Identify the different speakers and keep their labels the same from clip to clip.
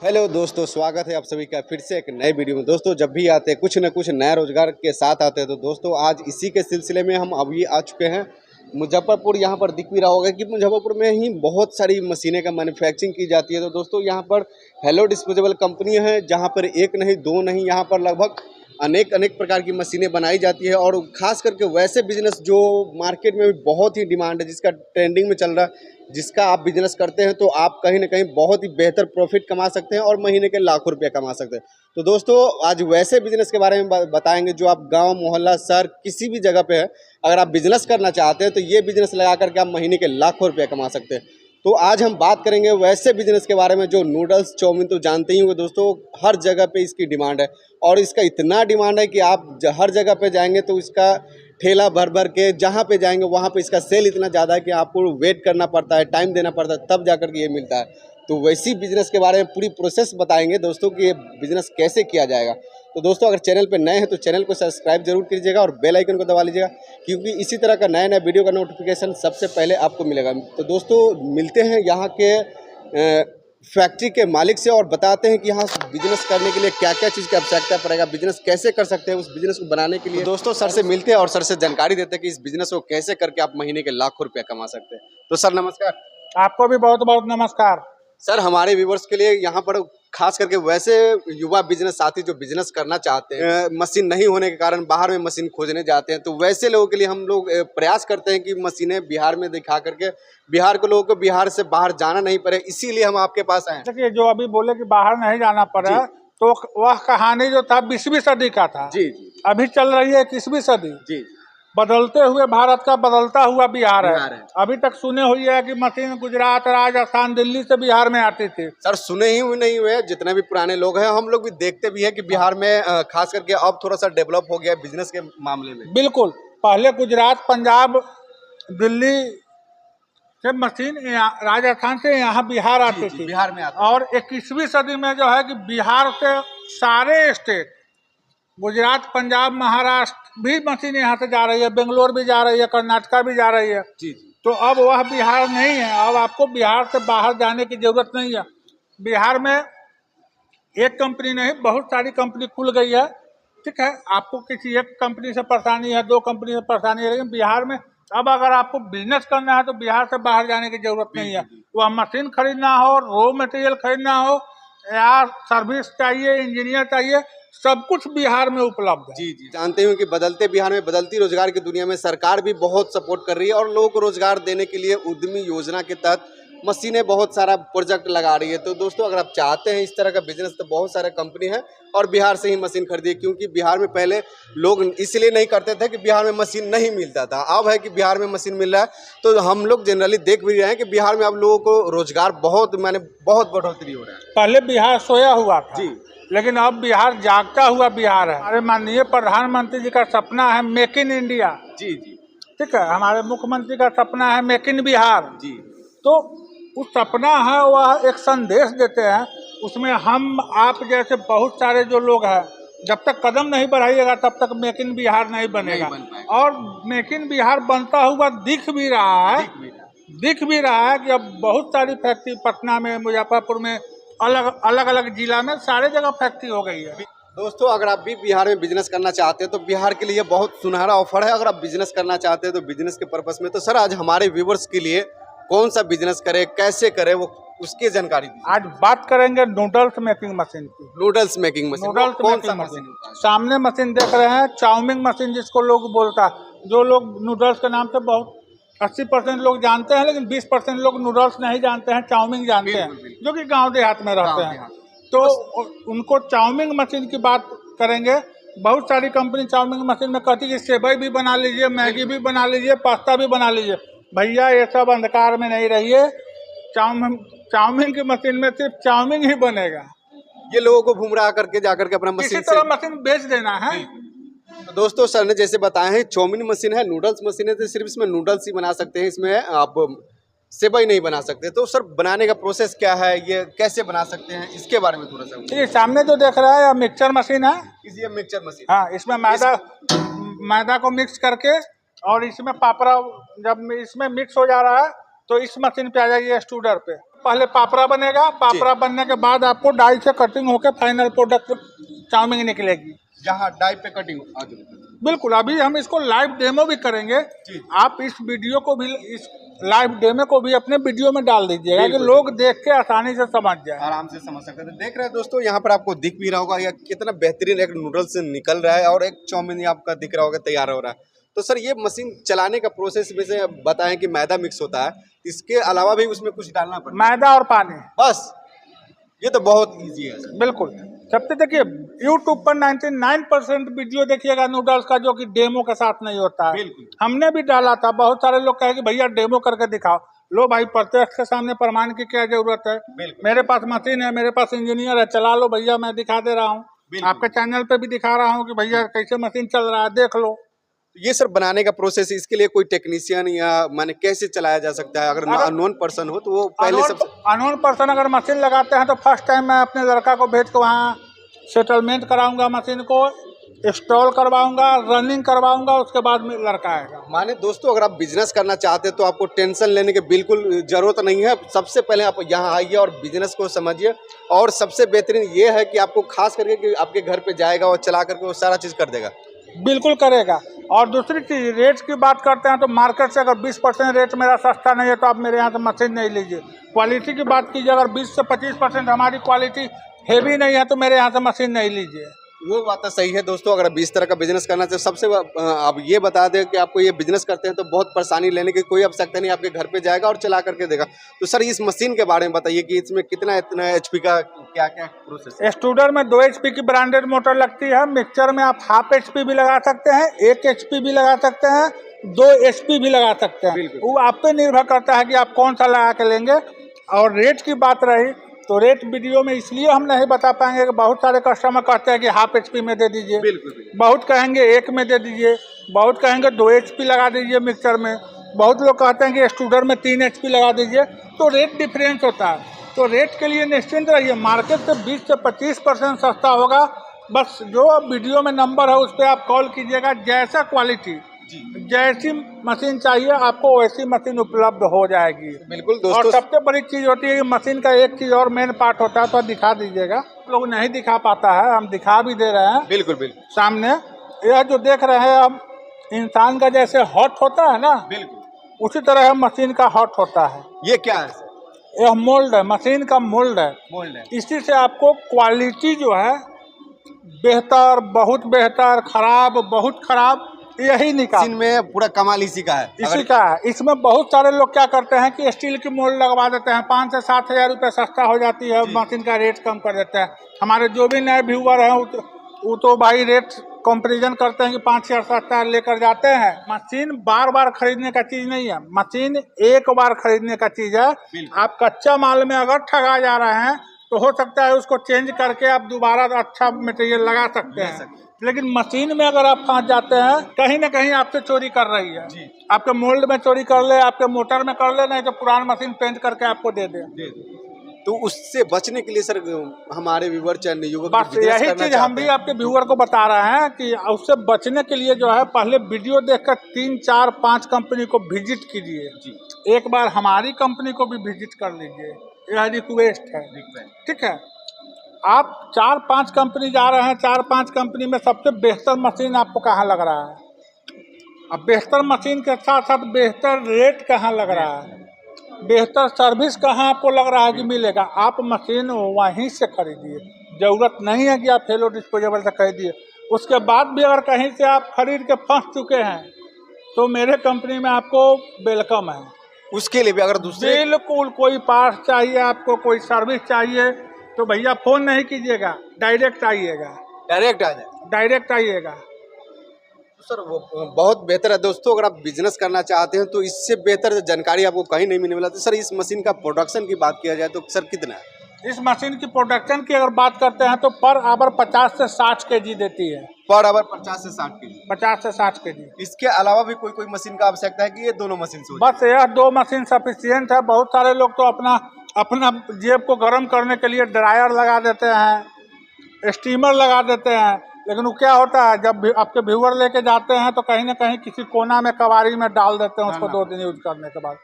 Speaker 1: Hello दोस्तों, स्वागत है आप सभी का फिर से एक नए वीडियो में। दोस्तों जब भी आते हैं कुछ न कुछ नया रोजगार के साथ आते हैं। तो दोस्तों आज इसी के सिलसिले में हम अभी आ चुके हैं मुजफ्फरपुर। यहाँ पर दिख भी रहा होगा कि मुजफ्फरपुर में ही बहुत सारी मशीनें का मैन्युफैक्चरिंग की जाती है। तो दोस्तों यहाँ पर हेलो डिस्पोजेबल कंपनी है, जहाँ पर एक नहीं दो नहीं, यहाँ पर लगभग अनेक प्रकार की मशीनें बनाई जाती है। और ख़ास करके वैसे बिजनेस जो मार्केट में भी बहुत ही डिमांड है, जिसका ट्रेंडिंग में चल रहा है, जिसका आप बिजनेस करते हैं तो आप कहीं ना कहीं बहुत ही बेहतर प्रॉफिट कमा सकते हैं और महीने के लाखों रुपया कमा सकते हैं। तो दोस्तों आज वैसे बिजनेस के बारे में बताएंगे जो आप गांव, मोहल्ला, शहर किसी भी जगह पे है, अगर आप बिजनेस करना चाहते हैं तो ये बिजनेस लगा करके आप महीने के लाखों रुपया कमा सकते हैं। तो आज हम बात करेंगे वैसे बिजनेस के बारे में जो नूडल्स, चाउमीन तो जानते ही होंगे दोस्तों, हर जगह पे इसकी डिमांड है। और इसका इतना डिमांड है कि आप हर जगह पे जाएंगे तो इसका ठेला भर भर के जहाँ पे जाएंगे वहाँ पे इसका सेल इतना ज़्यादा है कि आपको वेट करना पड़ता है, टाइम देना पड़ता है, तब जाकर के ये मिलता है। तो वैसी बिजनेस के बारे में पूरी प्रोसेस बताएंगे दोस्तों कि ये बिजनेस कैसे किया जाएगा। तो दोस्तों अगर चैनल पे नए हैं तो चैनल को सब्सक्राइब जरूर कीजिएगा और बेल आइकन को दबा लीजिएगा, क्योंकि इसी तरह का नया वीडियो का नोटिफिकेशन सबसे पहले आपको मिलेगा। तो दोस्तों मिलते हैं यहाँ के फैक्ट्री के मालिक से और बताते हैं कि यहाँ बिजनेस करने के लिए क्या क्या चीज़ की आवश्यकता पड़ेगा, बिजनेस कैसे कर सकते हैं, उस बिजनेस को बनाने के लिए। तो दोस्तों सर से मिलते हैं और सर से जानकारी देते हैं कि इस बिजनेस को कैसे करके आप महीने के लाखों रुपया कमा सकते हैं। तो सर नमस्कार।
Speaker 2: आपको भी बहुत बहुत नमस्कार।
Speaker 1: सर हमारे व्यूवर्स के लिए यहाँ पर खास करके वैसे युवा बिजनेस साथी जो बिजनेस करना चाहते हैं, मशीन नहीं होने के कारण बाहर में मशीन खोजने जाते हैं, तो वैसे लोगों के लिए हम लोग प्रयास करते हैं कि मशीनें बिहार में दिखा करके बिहार के लोगों को बिहार से बाहर जाना नहीं पड़े, इसीलिए हम आपके पास आए।
Speaker 2: देखिए जो अभी बोले कि बाहर नहीं जाना पड़ा, तो वह कहानी जो था 20वीं सदी का था।
Speaker 1: जी जी।
Speaker 2: अभी चल रही है 21वीं सदी।
Speaker 1: जी।
Speaker 2: बदलते हुए भारत का बदलता हुआ बिहार है। अभी तक सुने हुई है कि मशीन गुजरात, राजस्थान, दिल्ली से बिहार में आती थी।
Speaker 1: सर सुने ही नहीं हुए, जितने भी पुराने लोग हैं हम लोग भी देखते भी हैं कि बिहार में खास करके अब थोड़ा सा डेवलप हो गया है बिजनेस के मामले में।
Speaker 2: बिल्कुल, पहले गुजरात, पंजाब, दिल्ली से मशीन राजस्थान से यहाँ बिहार आती थी,
Speaker 1: बिहार में आती।
Speaker 2: और 21वीं सदी में जो है कि बिहार से सारे स्टेट, गुजरात, पंजाब, महाराष्ट्र भी मशीन यहाँ से जा रही है, बेंगलोर भी जा रही है, कर्नाटका भी जा रही है।
Speaker 1: जी।
Speaker 2: तो अब वह बिहार नहीं है, अब आपको बिहार से बाहर जाने की जरूरत नहीं है। बिहार में एक कंपनी नहीं, बहुत सारी कंपनी खुल गई है। ठीक है, आपको किसी एक कंपनी से परेशानी है, 2 कंपनी से परेशानी है, लेकिन बिहार में अब अगर आपको बिजनेस करना है तो बिहार से बाहर जाने की जरूरत नहीं है। वह मशीन खरीदना हो, रॉ मटेरियल खरीदना हो, या सर्विस चाहिए, इंजीनियर चाहिए, सब कुछ बिहार में उपलब्ध है।
Speaker 1: जी जी। जानते हो कि बदलते बिहार में, बदलती रोजगार की दुनिया में सरकार भी बहुत सपोर्ट कर रही है और लोगों को रोजगार देने के लिए उद्यमी योजना के तहत मशीनें बहुत सारा प्रोजेक्ट लगा रही है। तो दोस्तों अगर आप चाहते हैं इस तरह का बिजनेस तो बहुत सारे कंपनी है और बिहार से ही मशीन खरीदिए, क्योंकि बिहार में पहले लोग इसलिए नहीं करते थे कि बिहार में मशीन नहीं मिलता था। अब है कि बिहार में मशीन मिल रहा है, तो हम लोग जनरली देख भी रहे हैं कि बिहार में अब लोगों को रोजगार बहुत बढ़ोतरी हो रहा है।
Speaker 2: पहले बिहार सोया हुआ था
Speaker 1: जी,
Speaker 2: लेकिन अब बिहार जागता हुआ बिहार है। हमारे माननीय प्रधानमंत्री जी का सपना है मेक इन इंडिया।
Speaker 1: जी जी।
Speaker 2: ठीक है, हमारे मुख्यमंत्री का सपना है मेक इन बिहार।
Speaker 1: जी।
Speaker 2: तो उस सपना है, वह एक संदेश देते हैं। उसमें हम आप जैसे बहुत सारे जो लोग हैं, जब तक कदम नहीं बढ़ाइएगा तब तक मेक इन बिहार नहीं बनेगा। और मेक इन बिहार बनता हुआ दिख भी रहा है कि अब बहुत सारी फैक्ट्री पटना में, मुजफ्फरपुर में, अलग अलग जिला में सारे जगह फैक्ट्री हो गई है।
Speaker 1: दोस्तों अगर आप भी बिहार में बिजनेस करना चाहते हैं तो बिहार के लिए बहुत सुनहरा ऑफर है। अगर आप बिजनेस करना चाहते हैं तो बिजनेस के पर्पस में, तो सर आज हमारे व्यूवर्स के लिए कौन सा बिजनेस करे, कैसे करे, वो उसकी जानकारी दीजिए।
Speaker 2: आज बात करेंगे नूडल्स मेकिंग मशीन की।
Speaker 1: नूडल्स मेकिंग मशीन,
Speaker 2: नूडल्स
Speaker 1: कौन सा
Speaker 2: मेकिंग
Speaker 1: मशीन?
Speaker 2: सामने मशीन देख रहे हैं, चाउमीन मशीन जिसको लोग बोलता है। जो लोग नूडल्स के नाम से बहुत 80% लोग जानते हैं, लेकिन 20% लोग नूडल्स नहीं जानते हैं, चाउमीन जानते हैं, जो कि गांव देहात में रहते हैं। तो उनको चाउमीन मशीन की बात करेंगे। बहुत सारी कंपनी चाउमीन मशीन में कहती है कि सेवई भी बना लीजिए, मैगी भी बना लीजिए, पास्ता भी बना लीजिए। भैया ये सब अंधकार में नहीं रहिए, चाउमीन की मशीन में सिर्फ चाउमीन ही बनेगा।
Speaker 1: ये लोगों को घुमरा करके जाकर के अपना मशीन
Speaker 2: इसी तरह मशीन बेच देना है।
Speaker 1: तो दोस्तों सर ने जैसे बताया है चाउमीन मशीन है, नूडल्स मशीन है, तो सिर्फ इसमें नूडल्स ही बना सकते हैं, इसमें आप सेवई नहीं बना सकते। तो सर बनाने का प्रोसेस क्या है, ये कैसे बना सकते हैं, इसके बारे में थोड़ा सा।
Speaker 2: ये सामने जो देख रहा है मिक्सचर मशीन है।
Speaker 1: ये मिक्सचर मशीन।
Speaker 2: हाँ, इसमें मैदा को मिक्स करके, और इसमें पापड़ा जब इसमें मिक्स हो जा रहा है तो इस मशीन पे आ जाइए एक्सट्रूडर पे। पहले पापड़ा बनेगा, पापड़ा बनने के बाद आपको डाई से कटिंग होकर फाइनल प्रोडक्ट चाउमीन निकलेगी।
Speaker 1: जहाँ डाई पे कटिंग
Speaker 2: बिल्कुल, अभी हम इसको लाइव डेमो भी करेंगे।
Speaker 1: जी।
Speaker 2: आप इस वीडियो को भी, इस लाइव डेमो को भी अपने वीडियो में डाल दीजिएगा कि
Speaker 1: बिल्कुल।
Speaker 2: लोग देख के आसानी से समझ जाए,
Speaker 1: आराम से समझ सकते हैं। देख रहे हैं दोस्तों, यहाँ पर आपको दिख भी रहा होगा या कितना बेहतरीन एक नूडल्स निकल रहा है और एक चाउमीन आपका दिख रहा होगा तैयार हो रहा है। तो सर ये मशीन चलाने का प्रोसेस में से बताएं कि मैदा मिक्स होता है, इसके अलावा भी उसमें कुछ डालना पड़ता है?
Speaker 2: मैदा और पानी
Speaker 1: बस, ये तो बहुत ईजी है सर।
Speaker 2: बिल्कुल। सबसे देखिए, YouTube पर 99% वीडियो देखिएगा नूडल्स का जो कि डेमो के साथ नहीं होता है।
Speaker 1: बिल्कुल।
Speaker 2: हमने भी डाला था, बहुत सारे लोग कहे कि भैया डेमो करके दिखाओ। लो भाई, प्रत्यक्ष के सामने प्रमाण की क्या जरूरत है। मेरे पास मशीन है, मेरे पास इंजीनियर है, चला लो भैया, मैं दिखा दे रहा हूँ। आपके चैनल पे भी दिखा रहा हूँ कि भैया कैसे मशीन चल रहा है, देख लो।
Speaker 1: ये सर बनाने का प्रोसेस, इसके लिए कोई टेक्नीशियन या माने कैसे चलाया जा सकता है? अगर अननोन पर्सन हो तो वो पहले सब
Speaker 2: अननोन पर्सन अगर मशीन लगाते हैं तो फर्स्ट टाइम मैं अपने लड़का को भेज के वहाँ सेटलमेंट कराऊंगा, मशीन को इंस्टॉल करवाऊंगा, रनिंग करवाऊंगा, उसके बाद में लड़का आएगा।
Speaker 1: माने दोस्तों, अगर आप बिजनेस करना चाहते हैं तो आपको टेंशन लेने की बिल्कुल जरूरत नहीं है। सबसे पहले आप यहाँ आइए और बिजनेस को समझिए। और सबसे बेहतरीन ये है कि आपको खास करके कि आपके घर पे जाएगा और चला करके वो सारा चीज़ कर देगा।
Speaker 2: बिल्कुल करेगा। और दूसरी चीज़, रेट की बात करते हैं तो मार्केट से अगर 20% रेट मेरा सस्ता नहीं है तो आप मेरे यहाँ से मशीन नहीं लीजिए। क्वालिटी की बात कीजिए, अगर 20 से 25% हमारी क्वालिटी हेवी नहीं है तो मेरे यहाँ से मशीन नहीं लीजिए।
Speaker 1: वो बात तो सही है दोस्तों। अगर 20 तरह का बिजनेस करना चाहिए, सबसे आप ये बता दें कि आपको ये बिजनेस करते हैं तो बहुत परेशानी लेने की कोई आवश्यकता नहीं, आपके घर पे जाएगा और चला करके देगा। तो सर इस मशीन के बारे में बताइए कि इसमें कितना इतना HP का क्या क्या प्रोसेस है?
Speaker 2: एक्सट्रूडर में 2 HP की ब्रांडेड मोटर लगती है। मिक्सचर में आप ½ HP भी लगा सकते हैं, 1 HP भी लगा सकते हैं, 2 HP भी लगा सकते हैं। वो आप पे निर्भर करता है कि आप कौन सा लगा के लेंगे। और रेट की बात रही तो रेट वीडियो में इसलिए हम नहीं बता पाएंगे कि बहुत सारे कस्टमर कहते हैं कि ½ HP में दे दीजिए, बहुत कहेंगे 1 में दे दीजिए, बहुत कहेंगे 2 HP लगा दीजिए मिक्सचर में, बहुत लोग कहते हैं कि एक्सट्रूडर में 3 HP लगा दीजिए। तो रेट डिफरेंस होता है। तो रेट के लिए निश्चिंत रहिए, मार्केट से 20 से 25% सस्ता होगा। बस जो वीडियो में नंबर है उस पर आप कॉल कीजिएगा। जैसा क्वालिटी, जैसी मशीन चाहिए आपको वैसी मशीन उपलब्ध हो जाएगी।
Speaker 1: बिल्कुल दोस्तों।
Speaker 2: और सबसे बड़ी चीज़ होती है कि मशीन का एक चीज़ और मेन पार्ट होता है, तो दिखा दीजिएगा। लोग नहीं दिखा पाता है, हम दिखा भी दे रहे हैं।
Speaker 1: बिल्कुल बिल्कुल
Speaker 2: सामने यह जो देख रहे हैं हम, इंसान का जैसे हॉट होता है ना,
Speaker 1: बिल्कुल
Speaker 2: उसी तरह मशीन का हॉट होता है।
Speaker 1: ये क्या है सर?
Speaker 2: यह मोल्ड है, मशीन का मोल्ड है।
Speaker 1: मोल्ड है।
Speaker 2: इसी से आपको क्वालिटी जो है बेहतर, बहुत बेहतर, खराब, बहुत खराब, यही निकाल
Speaker 1: मशीन में पूरा कमाल इसी का है।
Speaker 2: इसी का है। इसमें बहुत सारे लोग क्या करते हैं कि स्टील की मोल्ड लगवा देते हैं, 5 से 7 हज़ार रुपये सस्ता हो जाती है, मशीन का रेट कम कर देते हैं। हमारे जो भी नए व्यूअर हैं वो तो भाई रेट कंपैरिजन करते हैं कि 5 या 7 हज़ार लेकर जाते हैं। मशीन बार बार खरीदने का चीज़ नहीं है, मशीन एक बार खरीदने का चीज़ है। आप कच्चा माल में अगर ठगा जा रहे हैं तो हो सकता है उसको चेंज करके आप दोबारा अच्छा मटेरियल लगा सकते हैं। लेकिन मशीन में अगर आप फंस जाते हैं, कहीं ना कहीं आपसे चोरी कर रही है। आपके मोल्ड में चोरी कर ले, आपके मोटर में कर ले, नहीं तो पुरानी मशीन पेंट करके आपको दे दे।
Speaker 1: तो उससे बचने के लिए सर हमारे व्यूअर चैनल युवक
Speaker 2: बस यही चीज हम भी आपके व्यूअर को बता रहे हैं कि उससे बचने के लिए जो है, पहले वीडियो देखकर 3, 4, 5 कंपनी को विजिट कीजिए। एक बार हमारी कंपनी को भी विजिट कर लीजिए, यह रिक्वेस्ट है। ठीक है, आप 4-5 कंपनी जा रहे हैं, 4-5 कंपनी में सबसे बेहतर मशीन आपको कहाँ लग रहा है? अब बेहतर मशीन के साथ साथ बेहतर रेट कहाँ लग रहा है, बेहतर सर्विस कहाँ आपको लग रहा है कि मिलेगा? आप मशीन वहीं से खरीदिए। ज़रूरत नहीं है कि आप हेलो डिस्पोजेबल से खरीदिए। उसके बाद भी अगर कहीं से आप खरीद के फंस चुके हैं तो मेरे कंपनी में आपको वेलकम है।
Speaker 1: उसके लिए भी अगर दूसरे
Speaker 2: बिल्कुल कोई पार्ट चाहिए, आपको कोई सर्विस चाहिए, तो भैया फ़ोन नहीं कीजिएगा, डायरेक्ट आइएगा।
Speaker 1: डायरेक्ट आ जाए,
Speaker 2: डायरेक्ट आइएगा।
Speaker 1: सर वो बहुत बेहतर है दोस्तों। अगर आप बिजनेस करना चाहते हैं तो इससे बेहतर जानकारी आपको कहीं नहीं मिलने वाला। तो सर इस मशीन का प्रोडक्शन की बात किया जाए तो सर कितना है?
Speaker 2: इस मशीन की प्रोडक्शन की अगर बात करते हैं तो पर आवर 50 से 60 kg देती है।
Speaker 1: पर आवर 50 से 60 kg?
Speaker 2: 50 से 60 kg।
Speaker 1: इसके अलावा भी कोई मशीन का आवश्यकता है कि ये दोनों मशीन से?
Speaker 2: बस यह 2 मशीन सफिशियंट है। बहुत सारे लोग तो अपना जेब को गर्म करने के लिए ड्रायर लगा देते हैं, स्टीमर लगा देते हैं, लेकिन वो क्या होता है, जब भी आपके व्यूअर लेके जाते हैं तो कहीं ना कहीं किसी कोना में कबाड़ी में डाल देते हैं उसको 2 दिन यूज करने के बाद।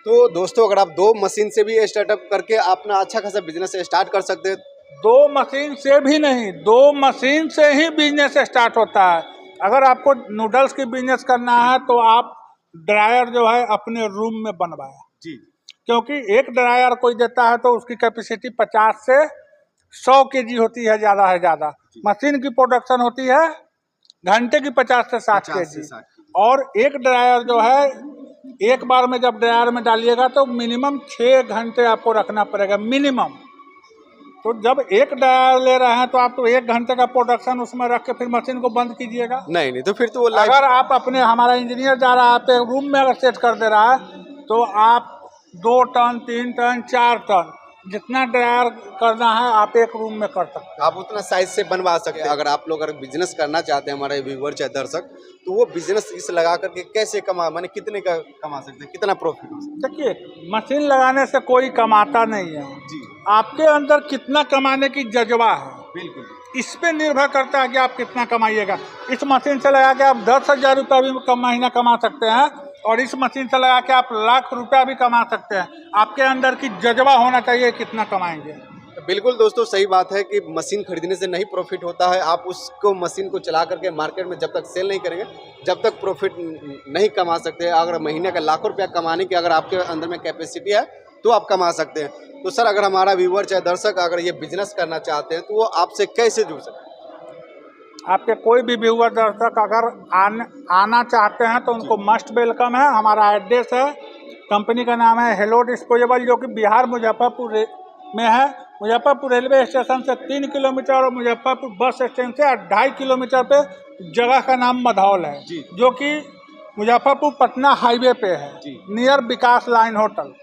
Speaker 1: तो दोस्तों अगर आप 2 मशीन से भी स्टार्टअप करके अपना अच्छा खासा बिजनेस स्टार्ट कर सकते हैं।
Speaker 2: 2 मशीन से भी नहीं, 2 मशीन से ही बिजनेस स्टार्ट होता है। अगर आपको नूडल्स की बिजनेस करना है तो आप ड्रायर जो है अपने रूम में बनवाएं,
Speaker 1: जी
Speaker 2: क्योंकि एक ड्रायर कोई देता है तो उसकी कैपेसिटी 50 से 100 केजी होती है, ज़्यादा है ज़्यादा। मशीन की प्रोडक्शन होती है घंटे की 50 से 60 केजी। और एक ड्रायर जो है एक बार में जब ड्रायर में डालिएगा तो मिनिमम 6 घंटे आपको रखना पड़ेगा मिनिमम। तो जब एक ड्रायर ले रहे हैं तो आप तो 1 घंटे का प्रोडक्शन उसमें रख के फिर मशीन को बंद कीजिएगा।
Speaker 1: नहीं तो फिर तो वो
Speaker 2: अगर आप अपने, हमारा इंजीनियर जा रहा है आप एक रूम में अगर सेट कर दे रहा है तो आप 2 टन 3 टन 4 टन जितना ड्रायर करना है आप एक रूम में कर सकते हैं।
Speaker 1: आप उतना साइज से बनवा सकते हैं। अगर आप लोग अगर बिजनेस करना चाहते हैं, हमारे व्यूअर चाहे दर्शक, तो वो बिजनेस इस लगा करके कैसे माने कितने का कमा सकते हैं, कितना प्रॉफिट हो सकता है?
Speaker 2: देखिए, मशीन लगाने से कोई कमाता नहीं है
Speaker 1: जी,
Speaker 2: आपके अंदर कितना कमाने की जज्बा है,
Speaker 1: बिल्कुल
Speaker 2: इस पे निर्भर करता है कि आप कितना कमाइएगा। इस मशीन से लगा के आप 10,000 रुपया भी महीना कमा सकते हैं और इस मशीन से लगा के आप लाख रुपया भी कमा सकते हैं। आपके अंदर की जज्बा होना चाहिए कितना कमाएंगे।
Speaker 1: बिल्कुल दोस्तों, सही बात है कि मशीन खरीदने से नहीं प्रॉफिट होता है। आप उसको मशीन को चला करके मार्केट में जब तक सेल नहीं करेंगे जब तक प्रॉफिट नहीं कमा सकते। अगर महीने का लाखों रुपया कमाने की अगर आपके अंदर में कैपेसिटी है तो आप कमा सकते हैं। तो सर, अगर हमारा व्यूअर चाहे दर्शक अगर ये बिजनेस करना चाहते हैं तो वो आपसे कैसे जुड़ सकते हैं?
Speaker 2: आपके कोई भी व्यूअर दर्शक अगर आना चाहते हैं तो उनको मस्ट वेलकम है। हमारा एड्रेस है, कंपनी का नाम है हेलो डिस्पोजेबल, जो कि बिहार मुजफ्फरपुर में है। मुजफ्फरपुर रेलवे स्टेशन से 3 किलोमीटर और मुजफ्फरपुर बस स्टैंड से 2.5 किलोमीटर पे जगह का नाम मधौल है, जो कि मुजफ्फरपुर पटना हाईवे पे है, नियर विकास लाइन होटल।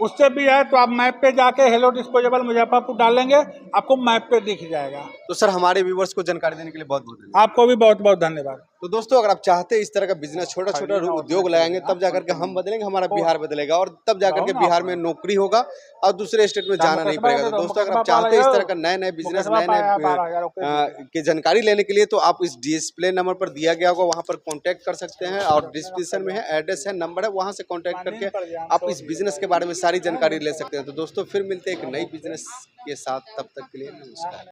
Speaker 2: उससे भी है तो आप मैप पे जाके हेलो डिस्पोजेबल मुजफ्फरपुर डालेंगे, आपको मैप पे दिख जाएगा।
Speaker 1: तो सर, हमारे व्यूअर्स को जानकारी देने के लिए बहुत बहुत धन्यवाद।
Speaker 2: आपको भी बहुत बहुत धन्यवाद।
Speaker 1: तो दोस्तों, अगर आप चाहते हैं इस तरह का बिजनेस छोटा छोटा उद्योग लगाएंगे तब जाकर के हम बदलेंगे, हमारा बिहार बदलेगा और तब जाकर के बिहार में नौकरी होगा और दूसरे स्टेट में जाना नहीं पड़ेगा। तो दोस्तों, अगर आप चाहते हैं इस तरह का नए नए बिजनेस नए की जानकारी लेने के लिए तो आप इस डिस्प्ले नंबर पर दिया गया होगा, वहाँ पर कॉन्टैक्ट कर सकते हैं और डिस्क्रिप्शन में है, एड्रेस है, नंबर है, वहाँ से कॉन्टैक्ट करके आप इस बिजनेस के बारे में सारी जानकारी ले सकते हैं। तो दोस्तों, फिर मिलते हैं एक नई बिजनेस के साथ, तब तक के लिए नमस्कार।